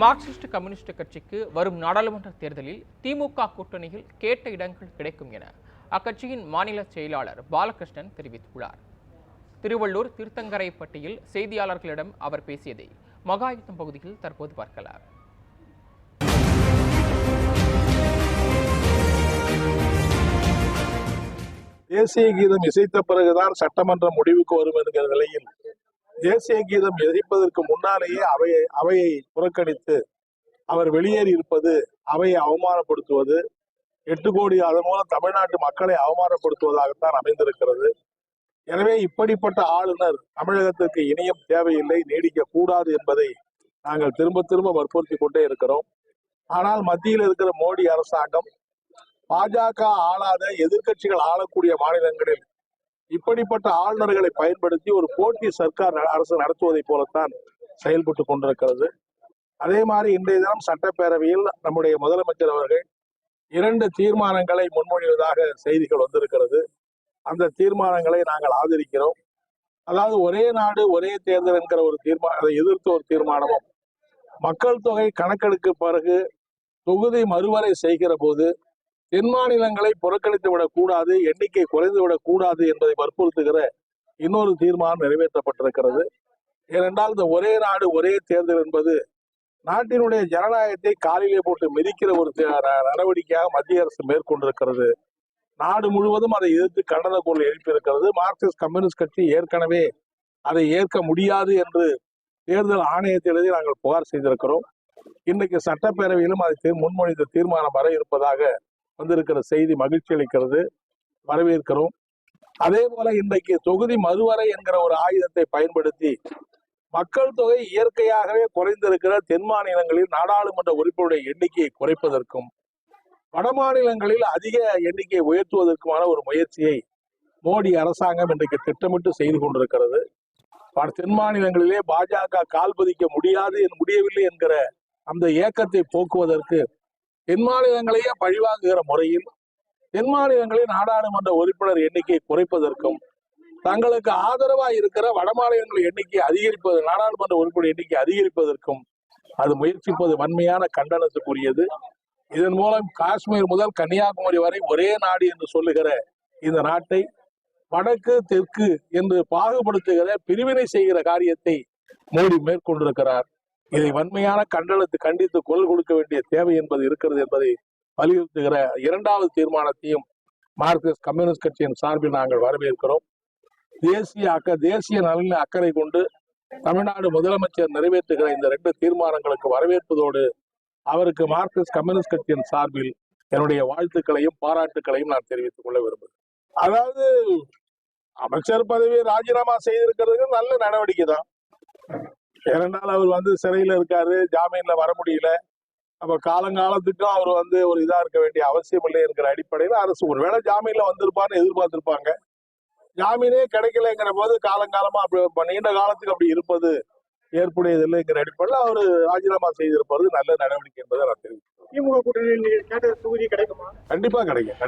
Marxist communist கட்சிக்கு வரும் நாடாளுமன்ற தேர்தலில் திமுக கூட்டணியில் கேட்ட இடங்கள் கிடைக்கும் என அக்கட்சியின் மாநில செயலாளர் பாலகிருஷ்ணன் தெரிவித்துள்ளார். திருவள்ளூர் தீர்த்தங்கரைப்பட்டியில் செய்தியாளர்களிடம் அவர் பேசியதை மகாயுத்தம் பகுதியில் தற்போது பார்க்கலாம். தேசிய கீதம் இசைத்த பிறகுதான் சட்டமன்றம் முடிவுக்கு வரும் என்கிற நிலையில் தேசிய கீதம் எதிர்ப்பதற்கு முன்னாலேயே அவையை புறக்கணித்து அவர் வெளியேறி இருப்பது அவையை அவமானப்படுத்துவது, 8 கோடி அதன் மூலம் தமிழ்நாட்டு மக்களை அவமானப்படுத்துவதாகத்தான் அமைந்திருக்கிறது. எனவே இப்படிப்பட்ட ஆளுநர் தமிழகத்திற்கு இனியும் தேவையில்லை, நீடிக்க கூடாது என்பதை நாங்கள் திரும்ப திரும்ப வற்புறுத்தி கொண்டே இருக்கிறோம். ஆனால் மத்தியில் இருக்கிற மோடி அரசாங்கம் பாஜக ஆளாத எதிர்கட்சிகள் ஆளக்கூடிய மாநிலங்களில் இப்படிப்பட்ட ஆளுநர்களை பயன்படுத்தி ஒரு போட்டி சர்க்கார் அரசு நடத்துவதை போலத்தான் செயல்பட்டு கொண்டிருக்கிறது. அதே மாதிரி இன்றைய தினம் சட்டப்பேரவையில் நம்முடைய முதலமைச்சர் அவர்கள் 2 தீர்மானங்களை முன்மொழிவதாக செய்திகள் வந்திருக்கிறது. அந்த தீர்மானங்களை நாங்கள் ஆதரிக்கிறோம். அதாவது ஒரே நாடு ஒரே தேர்தல் என்கிற ஒரு அதை எதிர்த்து ஒரு தீர்மானமும், மக்கள் தொகை கணக்கெடுக்கு பிறகு தொகுதி மறுவரை செய்கிற போது தென் மாநிலங்களை புறக்கணித்து விடக்கூடாது, எண்ணிக்கை குறைந்து விடக்கூடாது என்பதை வற்புறுத்துகிற இன்னொரு தீர்மானம் நிறைவேற்றப்பட்டிருக்கிறது. ஏனென்றால் இந்த ஒரே நாடு ஒரே தேர்தல் என்பது நாட்டினுடைய ஜனநாயகத்தை காலிலே போட்டு மிதிக்கிற ஒரு நடவடிக்கையாக மத்திய அரசு மேற்கொண்டிருக்கிறது. நாடு முழுவதும் அதை எதிர்த்து கண்டன குரல் எழுப்பியிருக்கிறது. மார்க்சிஸ்ட் கம்யூனிஸ்ட் கட்சி ஏற்கனவே அதை ஏற்க முடியாது என்று தேர்தல் ஆணையத்திலேயே நாங்கள் புகார் செய்திருக்கிறோம். இன்றைக்கு சட்டப்பேரவையிலும் அதை முன்மொழிந்த தீர்மானம் வர இருப்பதாக வந்திருக்கிற செய்தி மகிழ்ச்சி அளிக்கிறது, வரவேற்கிறோம். அதே போல இன்றைக்கு தொகுதி மறுவரை என்கிற ஒரு ஆயுதத்தை பயன்படுத்தி மக்கள் தொகை இயற்கையாகவே குறைந்திருக்கிற தென் மாநிலங்களில் நாடாளுமன்ற உறுப்பினருடைய எண்ணிக்கையை குறைப்பதற்கும் வட மாநிலங்களில் அதிக எண்ணிக்கையை உயர்த்துவதற்குமான ஒரு முயற்சியை மோடி அரசாங்கம் இன்றைக்கு திட்டமிட்டு செய்து கொண்டிருக்கிறது. தென் மாநிலங்களிலே பாஜக கால் பதிக்க முடியவில்லை என்கிற அந்த ஏக்கத்தை போக்குவதற்கு தென் மாநிலங்களையே பழிவாங்குகிற முறையில் தென் மாநிலங்களில் நாடாளுமன்ற உறுப்பினர் எண்ணிக்கையை குறைப்பதற்கும் தங்களுக்கு ஆதரவா இருக்கிற வட மாநிலங்களின் எண்ணிக்கை அதிகரிப்பது, நாடாளுமன்ற உறுப்பினர் எண்ணிக்கை அதிகரிப்பதற்கும் அது முயற்சிப்பது வன்மையான கண்டனத்துக்குரியது. இதன் மூலம் காஷ்மீர் முதல் கன்னியாகுமரி வரை ஒரே நாடு என்று சொல்லுகிற இந்த நாட்டை வடக்கு தெற்கு என்று பாகுபடுத்துகிற பிரிவினை செய்கிற காரியத்தை மோடி மேற்கொண்டிருக்கிறார். இதை வன்மையான கண்டித்து குரல் கொடுக்க வேண்டிய தேவை என்பது இருக்கிறது என்பதை வலியுறுத்துகிற 2வது தீர்மானத்தையும் மார்க்சிஸ்ட் கம்யூனிஸ்ட் கட்சியின் சார்பில் நாங்கள் வரவேற்கிறோம். தேசிய நலனில் அக்கறை கொண்டு தமிழ்நாடு முதலமைச்சர் நிறைவேற்றுகிற இந்த 2 தீர்மானங்களுக்கு வரவேற்பதோடு அவருக்கு மார்க்சிஸ்ட் கம்யூனிஸ்ட் கட்சியின் சார்பில் என்னுடைய வாழ்த்துக்களையும் பாராட்டுக்களையும் நான் தெரிவித்துக் கொள்ள விரும்புகிறேன். அதாவது அமைச்சர் பதவியை ராஜினாமா செய்திருக்கிறது நல்ல நடவடிக்கை தான். ஏனென்றால் அவர் சிறையில இருக்காரு, ஜாமீன்ல வர முடியல. அப்ப காலங்காலத்துக்கும் அவர் ஒரு இதா இருக்க வேண்டிய அவசியம் இல்லை என்கிற அடிப்படையில் அரசு ஒருவேளை ஜாமீன்ல வந்திருப்பான்னு எதிர்பார்த்திருப்பாங்க. ஜாமீனே கிடைக்கலைங்கிற போது காலங்காலமா அப்படி நீண்ட காலத்துக்கு அப்படி இருப்பது ஏற்புடையதில்லை என்கிற அடிப்படையில் அவர் ராஜினாமா செய்திருப்பது நல்ல நடவடிக்கை என்பதை நான் தெரிவிக்கிறேன். திமுக கூட்டணியில் தொகுதி கிடைக்குமா? கண்டிப்பா கிடைக்கும்.